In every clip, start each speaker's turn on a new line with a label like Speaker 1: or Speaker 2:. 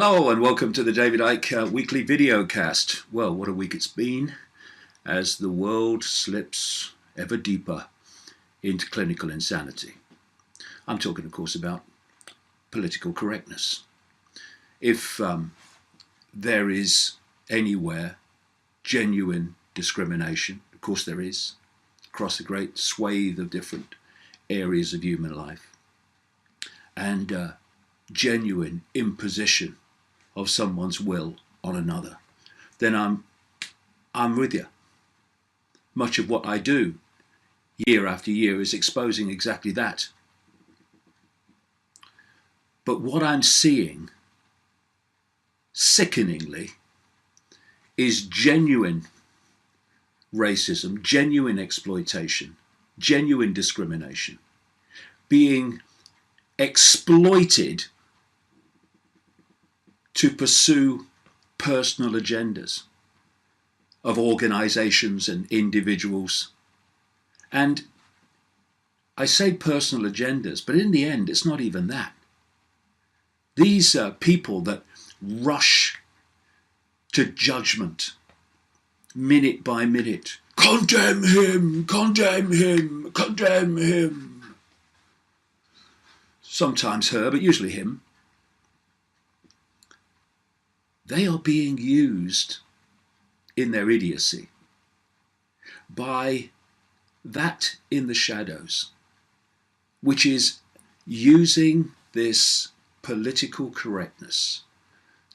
Speaker 1: Hello and welcome to the David Icke weekly video cast. Well, what a week it's been as the world slips ever deeper into clinical insanity. I'm talking, of course, about political correctness. If there is anywhere genuine discrimination, of course there is, across a great swathe of different areas of human life, and genuine imposition of someone's will on another, then I'm with you. Much of what I do year after year is exposing exactly that. But what I'm seeing, sickeningly, is genuine racism, genuine exploitation, genuine discrimination being exploited to pursue personal agendas of organizations and individuals. And I say personal agendas, but in the end, it's not even that. These people that rush to judgment minute by minute, condemn him, condemn him, condemn him. Sometimes her, but usually him. They are being used in their idiocy by that in the shadows, which is using this political correctness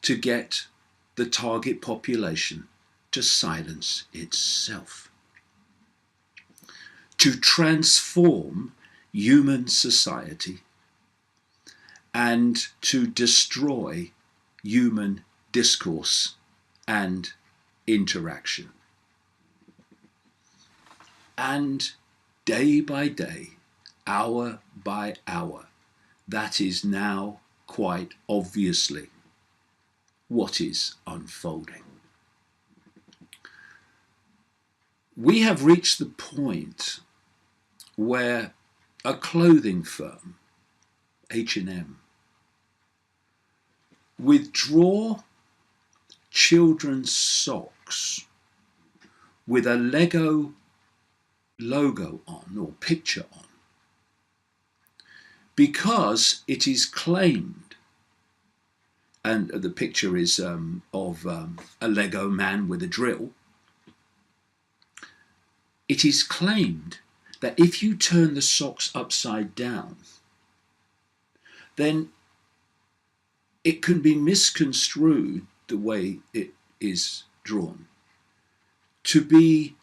Speaker 1: to get the target population to silence itself, to transform human society and to destroy human discourse and interaction. And day by day, hour by hour, that is now quite obviously what is unfolding. We have reached the point where a clothing firm, H&M, withdraw children's socks with a Lego logo on or picture on because it is claimed, and the picture is of a Lego man with a drill. It is claimed that if you turn the socks upside down, then it can be misconstrued the way it is drawn to be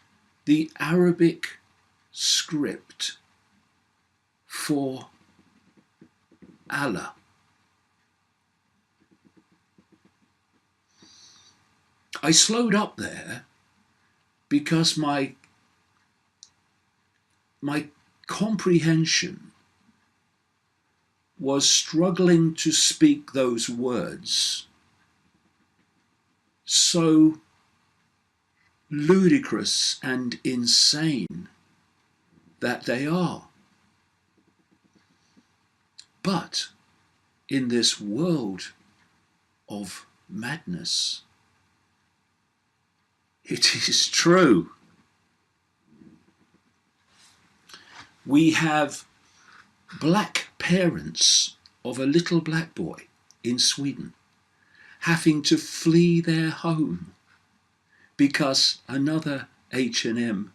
Speaker 1: the Arabic script for Allah. I slowed up there because my comprehension was struggling to speak those words, so ludicrous and insane that they are. But in this world of madness, it is true. We have black parents of a little black boy in Sweden having to flee their home because another H&M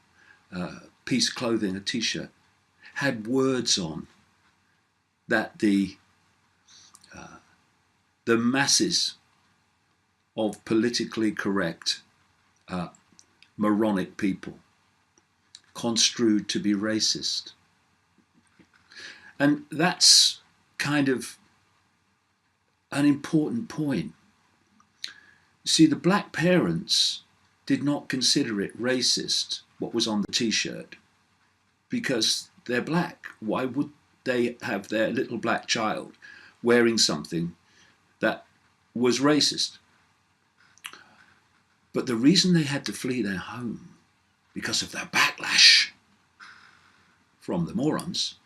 Speaker 1: piece of clothing, a t-shirt, had words on that the masses of politically correct moronic people construed to be racist. And that's kind of an important point. See, the black parents did not consider it racist, what was on the t-shirt, because they're black. Why would they have their little black child wearing something that was racist? But the reason they had to flee their home, because of the backlash from the morons,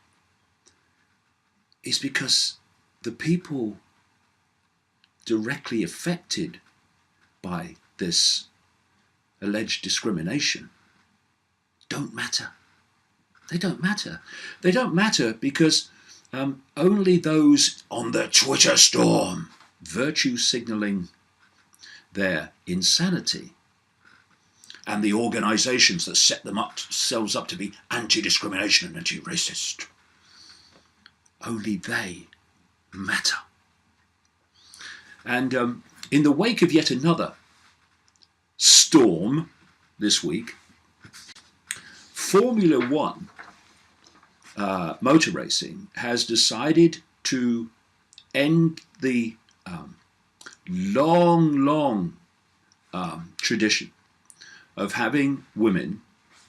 Speaker 1: is because the people directly affected by this alleged discrimination don't matter. They don't matter. They don't matter because only those on the Twitter storm virtue signaling their insanity, and the organisations that set themselves up to be anti-discrimination and anti-racist, only they matter. And in the wake of yet another storm this week, Formula One motor racing has decided to end the long tradition of having women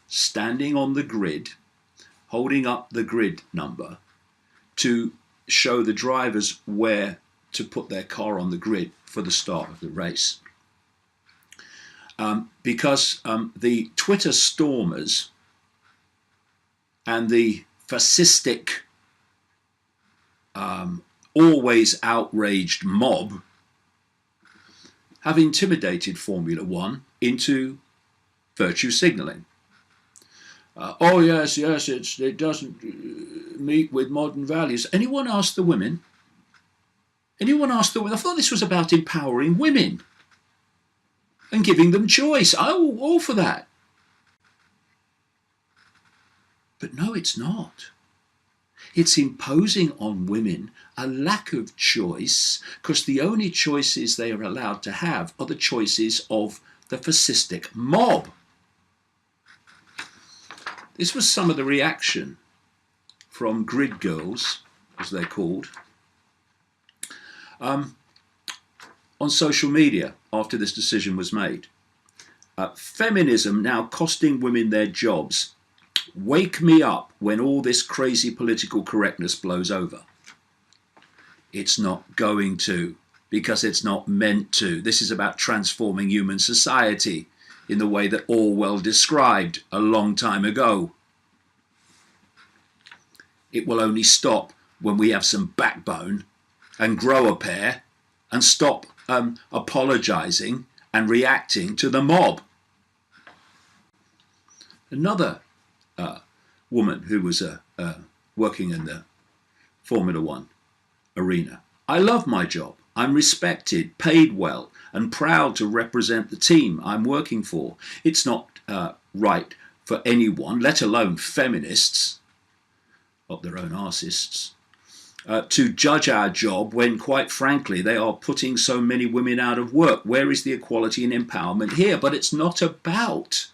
Speaker 1: standing on the grid, holding up the grid number to show the drivers where to put their car on the grid for the start of the race. Because the Twitter stormers and the fascistic, always outraged mob have intimidated Formula One into virtue signalling. Oh yes, it doesn't meet with modern values. Anyone ask the women? Anyone ask the women? I thought this was about empowering women and giving them choice. I'm all for that. But no, it's not. It's imposing on women a lack of choice, because the only choices they are allowed to have are the choices of the fascistic mob. This was some of the reaction from grid girls, as they're called, on social media after this decision was made. Feminism now costing women their jobs. Wake me up when all this crazy political correctness blows over. It's not going to, because it's not meant to. This is about transforming human society in the way that Orwell described a long time ago. It will only stop when we have some backbone and grow a pair and stop apologising and reacting to the mob. Another woman who was working in the Formula One arena. I love my job. I'm respected, paid well, and proud to represent the team I'm working for. It's not right for anyone, let alone feminists, up their own arsists, to judge our job when, quite frankly, they are putting so many women out of work. Where is the equality and empowerment here? But it's not about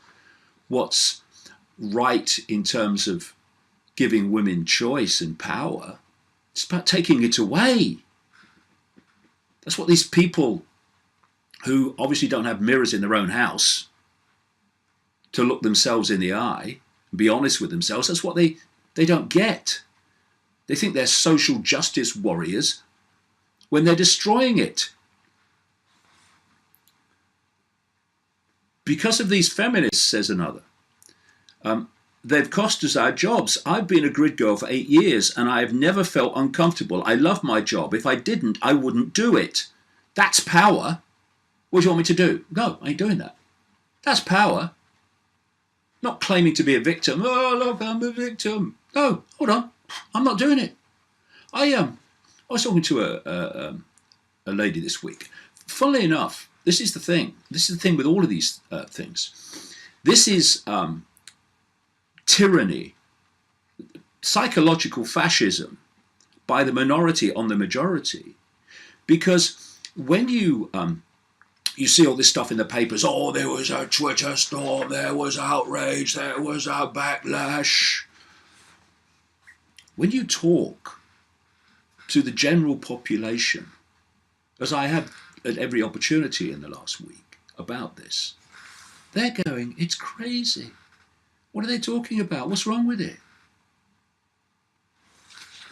Speaker 1: what's right in terms of giving women choice and power. It's about taking it away. That's what these people who obviously don't have mirrors in their own house to look themselves in the eye and be honest with themselves, that's what they don't get. They think they're social justice warriors when they're destroying it. Because of these feminists, says another, they've cost us our jobs. I've been a grid girl for 8 years and I've never felt uncomfortable. I love my job. If I didn't, I wouldn't do it. That's power. What do you want me to do? No, I ain't doing that. That's power. Not claiming to be a victim. Oh, look, I'm a victim. No, hold on. I'm not doing it. I was talking to a lady this week. Funnily enough, this is the thing. This is the thing with all of these things. This is tyranny, psychological fascism by the minority on the majority. Because when you see all this stuff in the papers, oh, there was a Twitter storm, there was outrage, there was a backlash. When you talk to the general population, as I had at every opportunity in the last week about this, they're going, it's crazy. What are they talking about? What's wrong with it?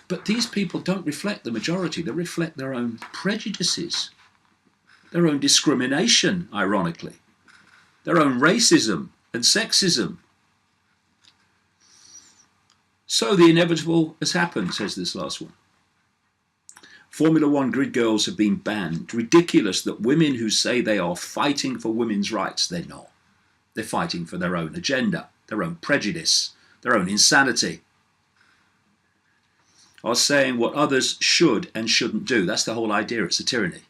Speaker 1: But these people don't reflect the majority. They reflect their own prejudices, their own discrimination, ironically, their own racism and sexism. So the inevitable has happened, says this last one. Formula One grid girls have been banned. Ridiculous that women who say they are fighting for women's rights, they're not. They're fighting for their own agenda, their own prejudice, their own insanity. Are saying what others should and shouldn't do. That's the whole idea. It's a tyranny.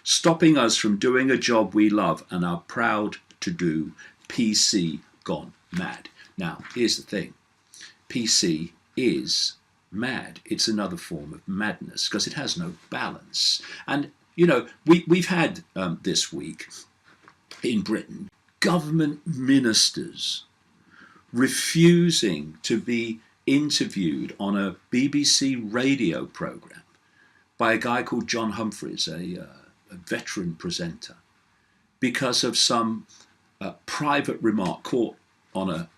Speaker 1: Stopping us from doing a job we love and are proud to do. PC gone mad. Now, here's the thing. PC is mad. It's another form of madness because it has no balance. And, you know, we've had this week in Britain government ministers refusing to be interviewed on a BBC radio programme by a guy called John Humphreys, a veteran presenter, because of some private remark caught on a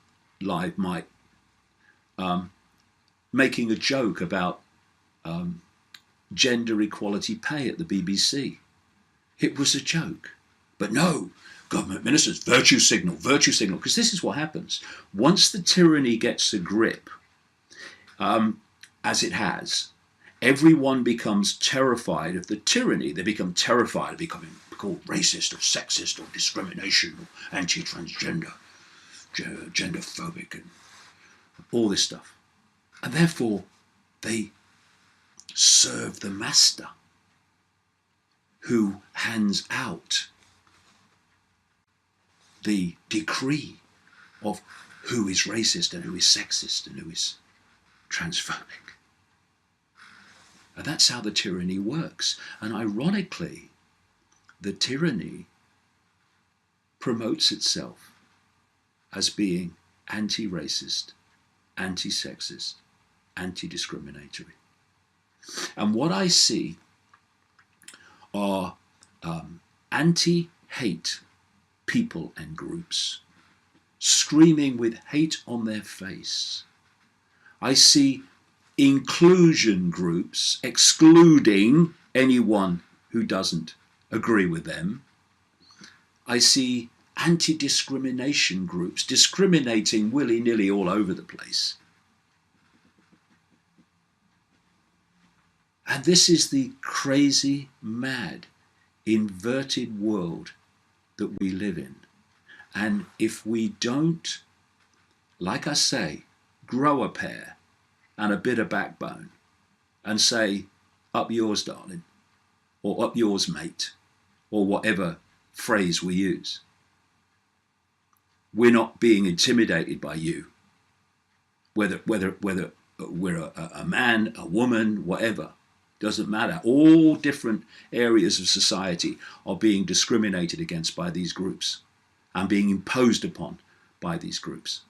Speaker 1: live mic, making a joke about gender equality pay at the BBC. It was a joke. But no, government ministers, virtue signal, because this is what happens. Once the tyranny gets a grip, as it has, everyone becomes terrified of the tyranny. They become terrified of becoming called racist or sexist or discrimination or anti-transgender, genderphobic and all this stuff. And therefore, they serve the master who hands out the decree of who is racist and who is sexist and who is transphobic. And that's how the tyranny works. And ironically, the tyranny promotes itself as being anti-racist, anti-sexist, anti-discriminatory. And what I see are anti-hate people and groups screaming with hate on their face. I see inclusion groups excluding anyone who doesn't agree with them. I see anti-discrimination groups discriminating willy-nilly all over the place. And this is the crazy, mad, inverted world that we live in. And if we don't, like I say, grow a pair and a bit of backbone and say, up yours, darling, or up yours, mate, or whatever phrase we use. We're not being intimidated by you, whether we're a man, a woman, whatever, doesn't matter. All different areas of society are being discriminated against by these groups and being imposed upon by these groups.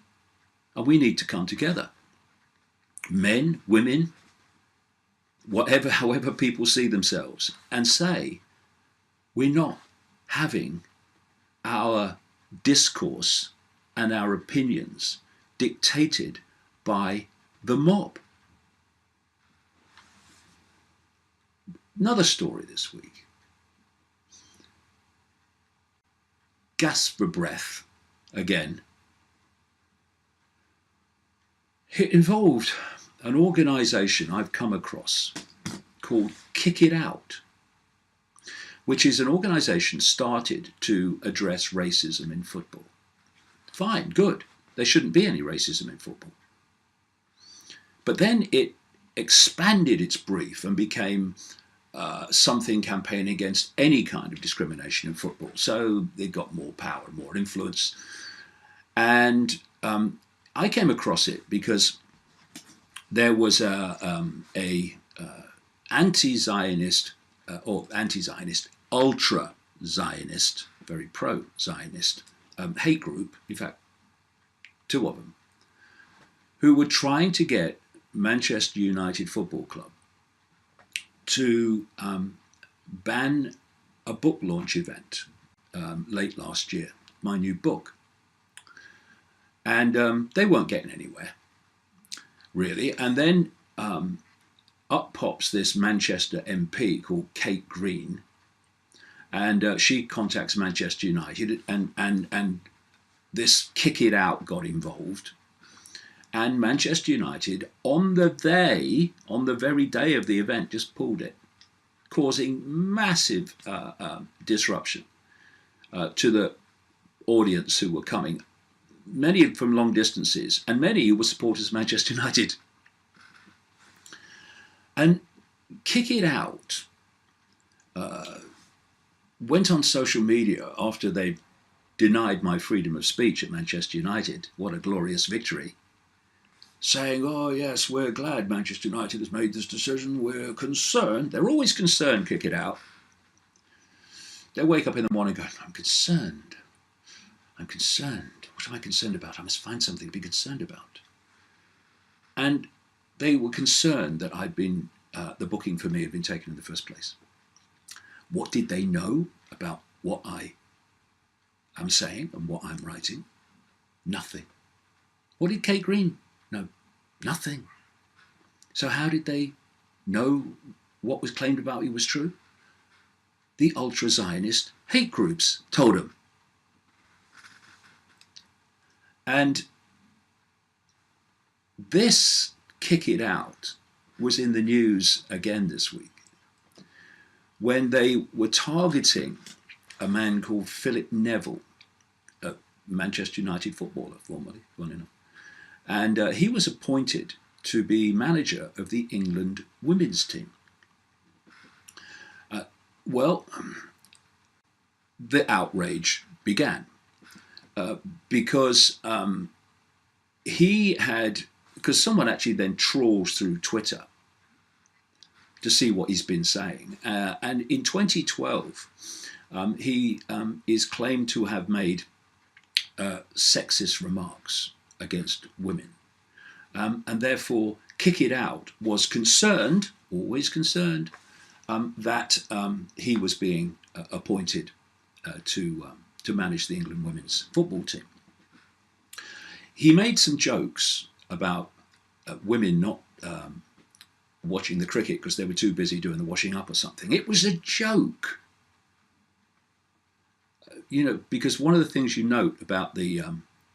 Speaker 1: And we need to come together. Men, women, whatever, however people see themselves, and say, we're not having our discourse and our opinions dictated by the mob. Another story this week. Gasp for breath again. It involved an organisation I've come across called Kick It Out, which is an organisation started to address racism in football. Fine, good. There shouldn't be any racism in football. But then it expanded its brief and became something campaigning against any kind of discrimination in football. So they got more power, more influence. And I came across it because there was a anti-Zionist or anti-Zionist, ultra-Zionist, very pro-Zionist hate group, in fact, two of them, who were trying to get Manchester United Football Club to ban a book launch event late last year, my new book. And they weren't getting anywhere, really. And then up pops this Manchester MP called Kate Green, and she contacts Manchester United, and this Kick It Out got involved. And Manchester United, on the very day of the event, just pulled it, causing massive disruption to the audience who were coming, many from long distances, and many who were supporters of Manchester United. And Kick It Out went on social media after they denied my freedom of speech at Manchester United. What a glorious victory. Saying, oh yes, we're glad Manchester United has made this decision, we're concerned. They're always concerned, Kick It Out. They wake up in the morning going, I'm concerned. What am I concerned about? I must find something to be concerned about. And they were concerned that the booking for me had been taken in the first place. What did they know about what I am saying and what I'm writing? Nothing. What did Kate Green know? Nothing. So how did they know what was claimed about me was true? The ultra-Zionist hate groups told them. And this Kick It Out was in the news again this week when they were targeting a man called Philip Neville, a Manchester United footballer, formerly, funny enough. And he was appointed to be manager of the England women's team. Well, the outrage began because someone actually then trawls through Twitter to see what he's been saying. And in 2012, he is claimed to have made sexist remarks against women. And therefore, Kick It Out was concerned, always concerned, that he was being appointed to manage the England women's football team. He made some jokes about women not watching the cricket because they were too busy doing the washing up or something. It was a joke. Because one of the things you note about the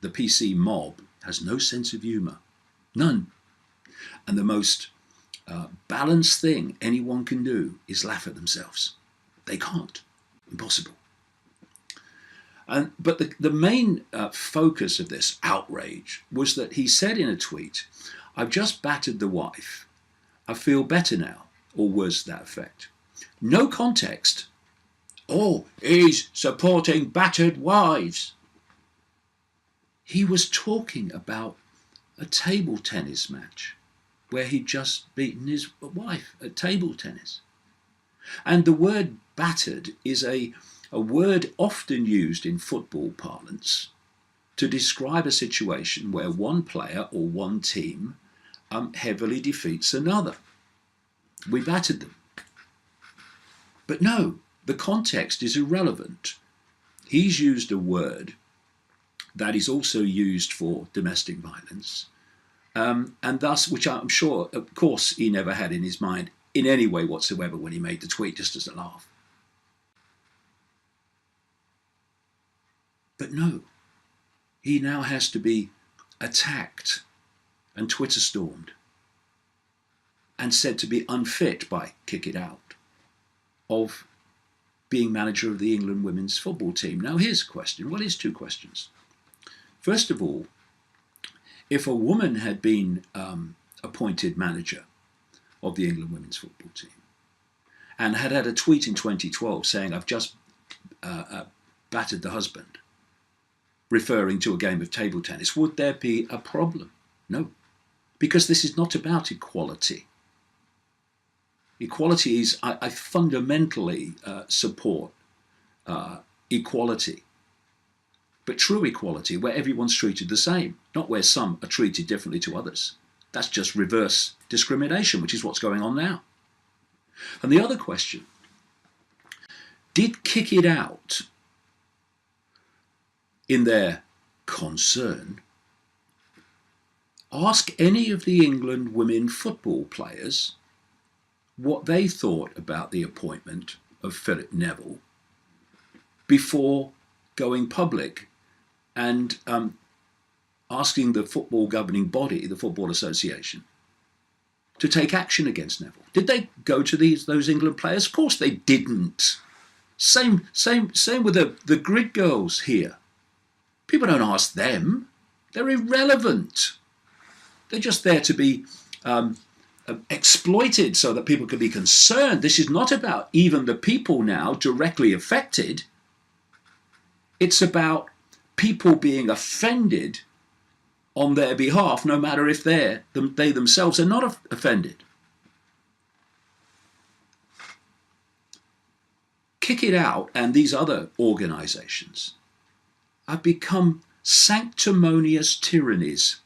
Speaker 1: PC mob has no sense of humour. None. And the most balanced thing anyone can do is laugh at themselves. They can't. Impossible. But the main focus of this outrage was that he said in a tweet, I've just battered the wife. I feel better now, or words to that effect. No context. Oh, he's supporting battered wives. He was talking about a table tennis match where he'd just beaten his wife at table tennis. And the word battered is a word often used in football parlance to describe a situation where one player or one team heavily defeats another. We battered them. But no, the context is irrelevant. He's used a word that is also used for domestic violence, and thus, which I'm sure, of course, he never had in his mind in any way whatsoever when he made the tweet, just as a laugh. But no, he now has to be attacked and Twitter stormed and said to be unfit by Kick It Out of being manager of the England women's football team. Now here's a question. Well, here's two questions. First of all, if a woman had been appointed manager of the England women's football team and had a tweet in 2012 saying, I've just battered the husband, referring to a game of table tennis, would there be a problem? No, because this is not about equality. Equality is, I fundamentally support equality, but true equality where everyone's treated the same, not where some are treated differently to others. That's just reverse discrimination, which is what's going on now. And the other question, did Kick It Out, in their concern, ask any of the England women football players what they thought about the appointment of Philip Neville before going public and asking the football governing body, the Football Association, to take action against Neville. Did they go to those England players? Of course they didn't. Same with the grid girls here. People don't ask them. They're irrelevant. They're just there to be exploited so that people can be concerned. This is not about even the people now directly affected. It's about people being offended on their behalf, no matter if they themselves are not offended. Kick It Out and these other organisations have become sanctimonious tyrannies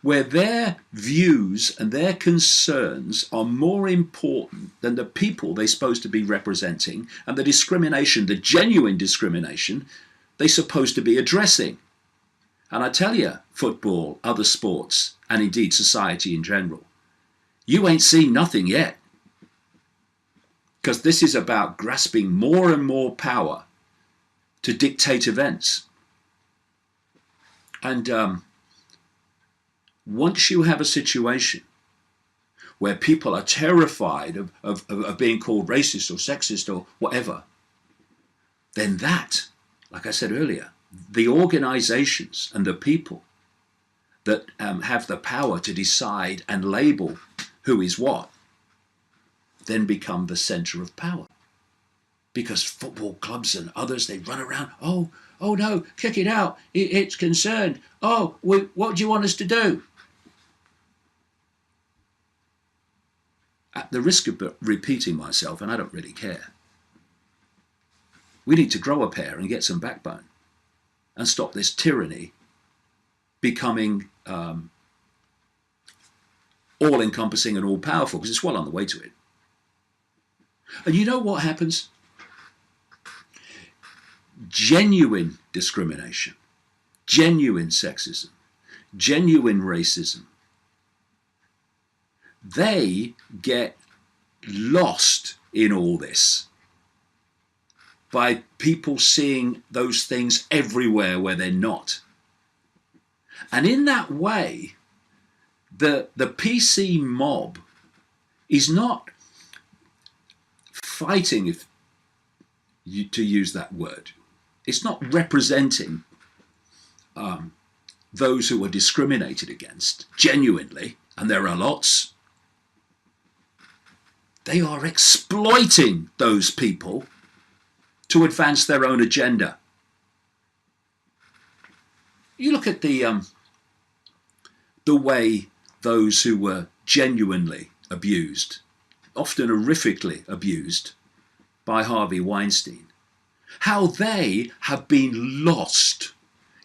Speaker 1: where their views and their concerns are more important than the people they're supposed to be representing and the discrimination, the genuine discrimination, they're supposed to be addressing. And I tell you, football, other sports, and indeed society in general, you ain't seen nothing yet. Because this is about grasping more and more power to dictate events. And once you have a situation where people are terrified of being called racist or sexist or whatever, then that, like I said earlier, the organizations and the people that have the power to decide and label who is what, then become the center of power. Because football clubs and others, they run around, oh no, kick it out, it's concerned. Oh, what do you want us to do? At the risk of repeating myself, and I don't really care, we need to grow a pair and get some backbone and stop this tyranny becoming all-encompassing and all-powerful, because it's well on the way to it. And you know what happens? Genuine discrimination, genuine sexism, genuine racism, they get lost in all this by people seeing those things everywhere where they're not. And in that way, the PC mob is not fighting, to use that word. It's not representing those who are discriminated against genuinely, and there are lots. They are exploiting those people to advance their own agenda. You look at the way those who were genuinely abused, often horrifically abused by Harvey Weinstein, how they have been lost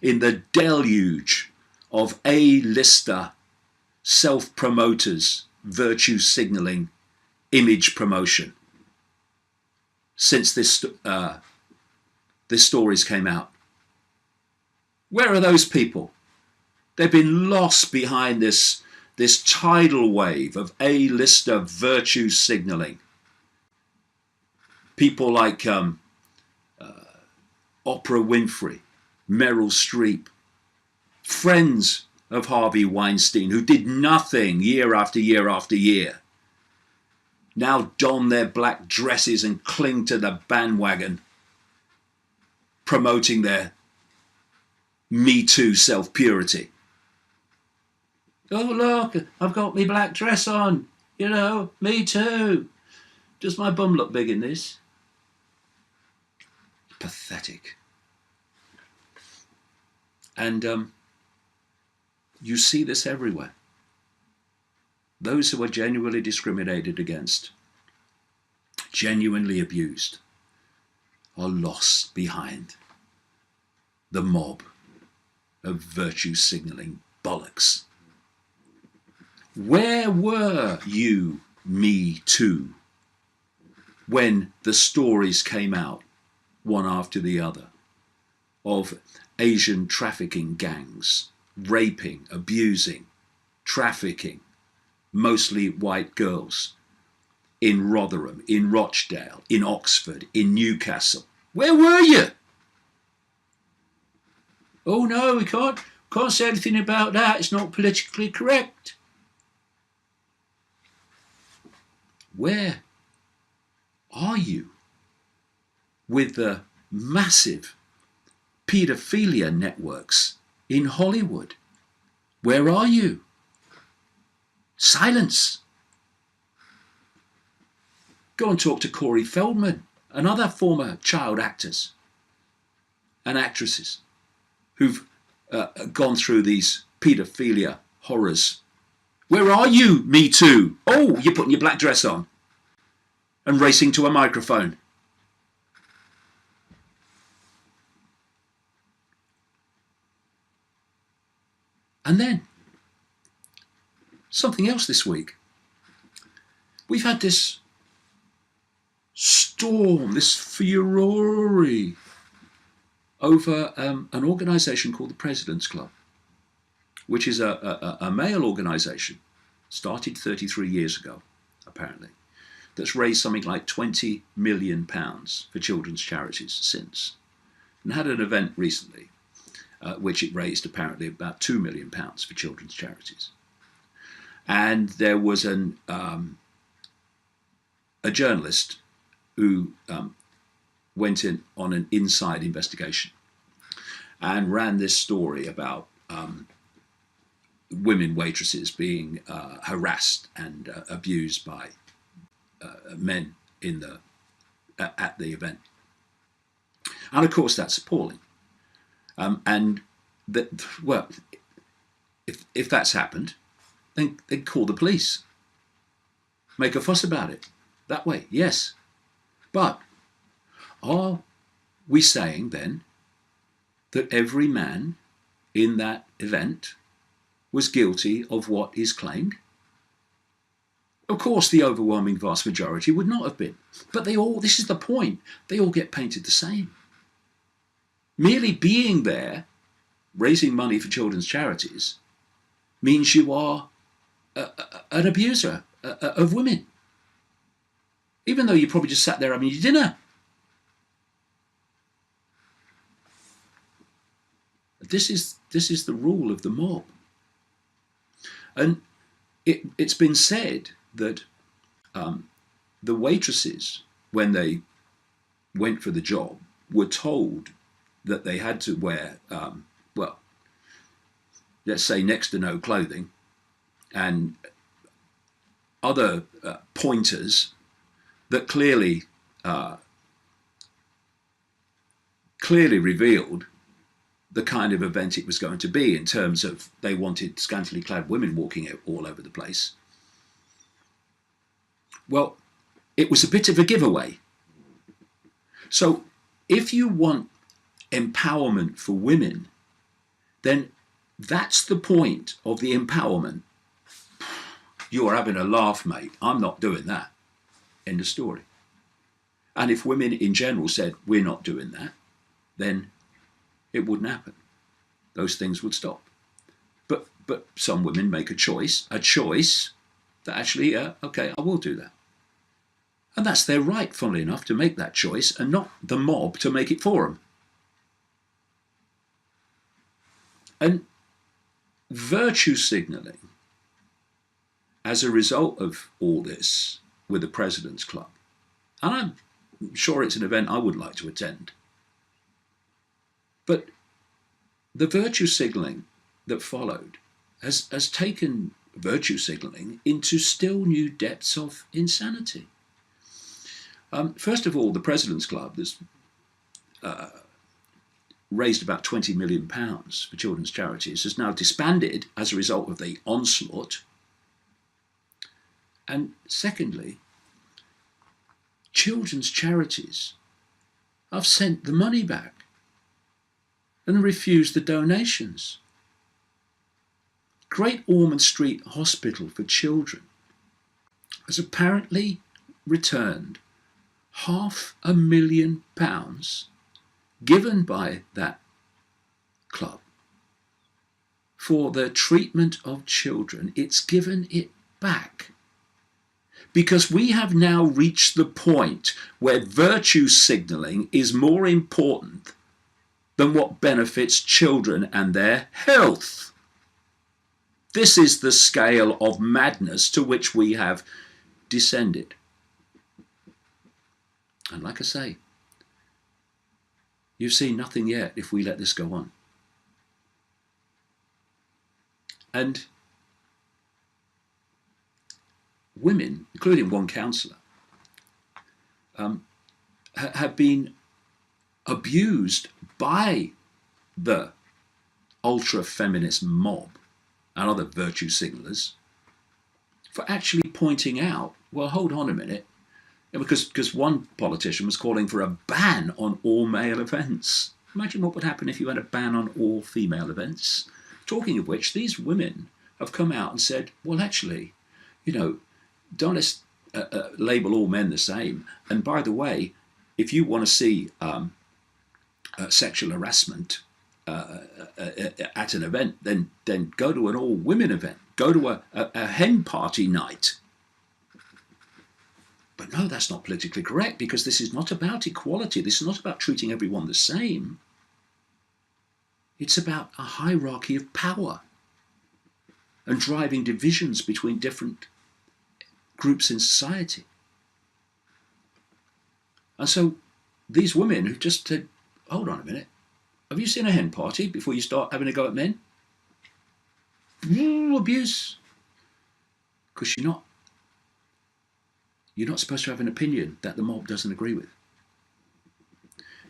Speaker 1: in the deluge of A-lister self-promoters, virtue signalling, image promotion since this stories came out. Where are those people? They've been lost behind this tidal wave of A-lister virtue signalling. People like Oprah Winfrey, Meryl Streep, friends of Harvey Weinstein who did nothing year after year after year, now don their black dresses and cling to the bandwagon, promoting their Me Too self-purity. Oh, look, I've got my black dress on. You know, me too. Does my bum look big in this? Pathetic. And you see this everywhere. Those who are genuinely discriminated against, genuinely abused, are lost behind the mob of virtue signalling bollocks. Where were you, Me Too, when the stories came out, one after the other, of Asian trafficking gangs, raping, abusing, trafficking, mostly white girls, in Rotherham, in Rochdale, in Oxford, in Newcastle? Where were you? Oh no, we can't Can't say anything about that. It's not politically correct. Where are you with the massive paedophilia networks in Hollywood? Where are you? Silence. Go and talk to Corey Feldman and other former child actors and actresses who've gone through these paedophilia horrors. Where are you, Me Too? Oh, you're putting your black dress on and racing to a microphone. And then, something else this week. We've had this storm, this furore over an organisation called the President's Club, which is a male organisation, started 33 years ago, apparently, that's raised something like £20 million for children's charities since, and had an event recently, which it raised apparently about £2 million for children's charities. And there was a journalist who went in on an inside investigation and ran this story about women waitresses being harassed and abused by men at the event. And of course that's appalling. And well, if that's happened, then call the police. Make a fuss about it. That way, yes. But are we saying then that every man in that event was guilty of what is claimed? Of course, the overwhelming vast majority would not have been. But this is the point, they all get painted the same. Merely being there, raising money for children's charities, means you are an abuser of women. Even though you probably just sat there having your dinner. This is the rule of the mob. And it's been said that the waitresses, when they went for the job, were told that they had to wear, well, let's say next to no clothing, and other pointers that clearly revealed the kind of event it was going to be, in terms of they wanted scantily clad women walking all over the place. Well, it was a bit of a giveaway. So if you want empowerment for women, then that's the point of the empowerment. You're having a laugh, mate. I'm not doing that. End of story. And if women in general said, we're not doing that, then it wouldn't happen. Those things would stop. But some women make a choice that actually, okay, I will do that. And that's their right, funnily enough, to make that choice, and not the mob to make it for them. And virtue signalling, as a result of all this with the President's Club, and I'm sure it's an event I would like to attend, but the virtue signalling that followed has taken virtue signalling into still new depths of insanity. First of all, the President's Club that's raised about £20 million for children's charities has now disbanded as a result of the onslaught. And secondly, children's charities have sent the money back and refused the donations. Great Ormond Street Hospital for Children has apparently returned £500,000 given by that club for the treatment of children. It's given it back. Because we have now reached the point where virtue signalling is more important than what benefits children and their health. This is the scale of madness to which we have descended. And like I say, you've seen nothing yet if we let this go on. And women, including one counsellor, have been abused by the ultra-feminist mob and other virtue signalers for actually pointing out, well, hold on a minute, because one politician was calling for a ban on all male events. Imagine what would happen if you had a ban on all female events. Talking of which, these women have come out and said, well, actually, you know, don't let's label all men the same. And by the way, if you want to see sexual harassment at an event, then go to an all-women event. Go to a hen party night. But no, that's not politically correct, because this is not about equality. This is not about treating everyone the same. It's about a hierarchy of power and driving divisions between different groups in society. And so these women who just said, hold on a minute, have you seen a hen party before you start having a go at men? Abuse. Because you're not supposed to have an opinion that the mob doesn't agree with.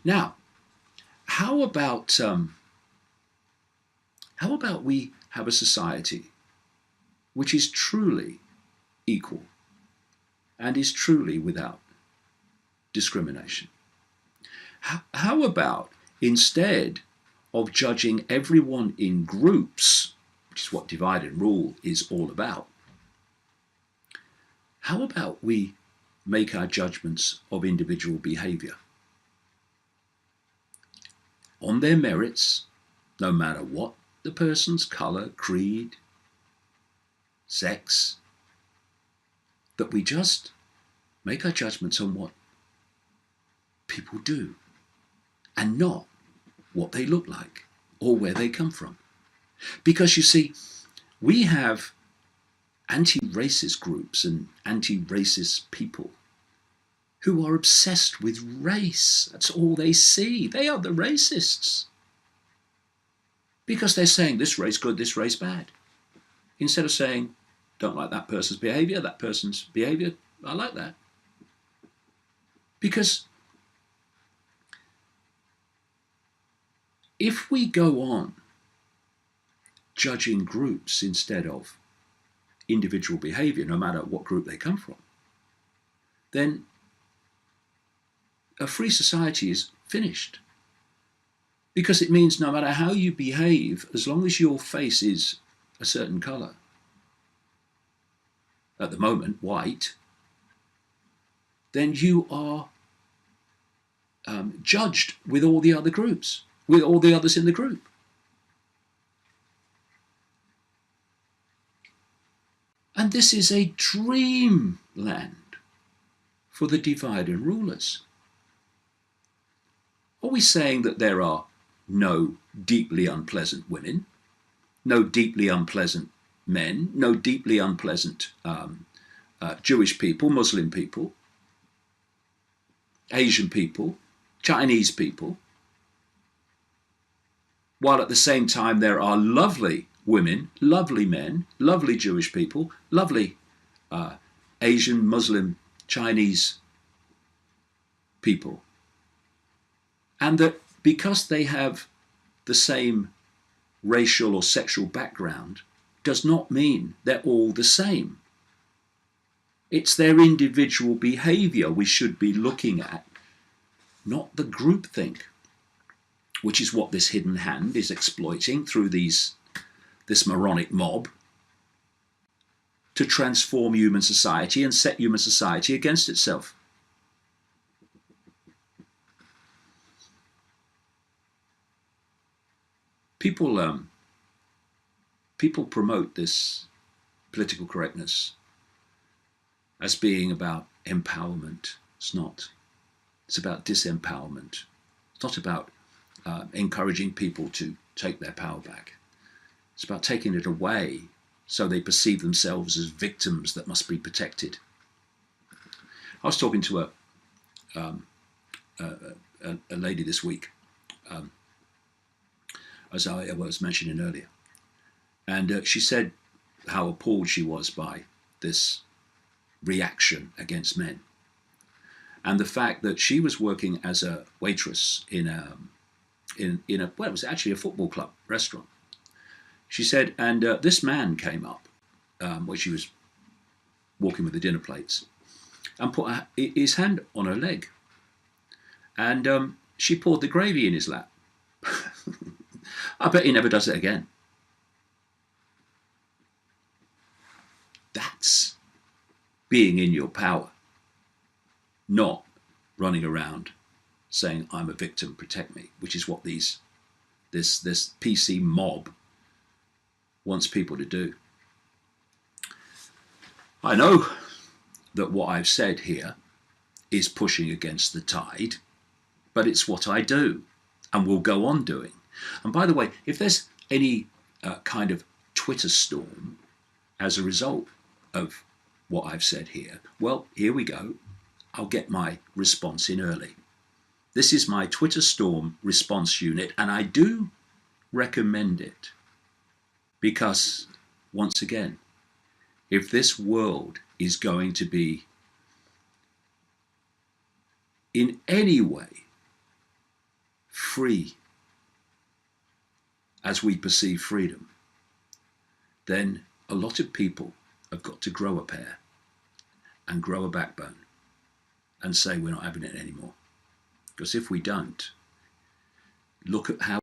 Speaker 1: Now, how about we have a society which is truly equal and is truly without discrimination? How about, instead of judging everyone in groups, which is what divide and rule is all about, how about we make our judgments of individual behavior on their merits, no matter what the person's color, creed, sex, that we just make our judgments on what people do and not what they look like or where they come from. Because you see, we have anti-racist groups and anti-racist people who are obsessed with race. That's all they see. They are the racists. Because they're saying this race good, this race bad. Instead of saying, don't like that person's behavior, I like that. Because if we go on judging groups instead of individual behavior, no matter what group they come from, then a free society is finished. Because it means no matter how you behave, as long as your face is a certain colour, at the moment white, then you are judged with all the other groups, with all the others in the group. And this is a dreamland for the divide and rulers. Are we saying that there are no deeply unpleasant women, no deeply unpleasant men, no deeply unpleasant Jewish people, Muslim people, Asian people, Chinese people, while at the same time there are lovely women, lovely men, lovely Jewish people, lovely Asian, Muslim, Chinese people. And that because they have the same racial or sexual background does not mean they're all the same. It's their individual behavior we should be looking at, not the groupthink, which is what this hidden hand is exploiting through this moronic mob to transform human society and set human society against itself. People promote this political correctness as being about empowerment. It's not. It's about disempowerment. It's not about encouraging people to take their power back. It's about taking it away so they perceive themselves as victims that must be protected. I was talking to a lady this week, as I was mentioning earlier, and she said how appalled she was by this reaction against men, and the fact that she was working as a waitress in a well, it was actually a football club restaurant. She said, and this man came up when she was walking with the dinner plates and put his hand on her leg, and she poured the gravy in his lap. I bet he never does it again. That's being in your power, not running around saying I'm a victim, protect me, which is what this PC mob wants people to do. I know that what I've said here is pushing against the tide, but it's what I do and will go on doing. And by the way, if there's any kind of Twitter storm as a result of what I've said here, well, here we go. I'll get my response in early. This is my Twitter storm response unit, and I do recommend it because, once again, if this world is going to be in any way free as we perceive freedom, then a lot of people have got to grow a pair and grow a backbone and say we're not having it anymore. Because if we don't, look at how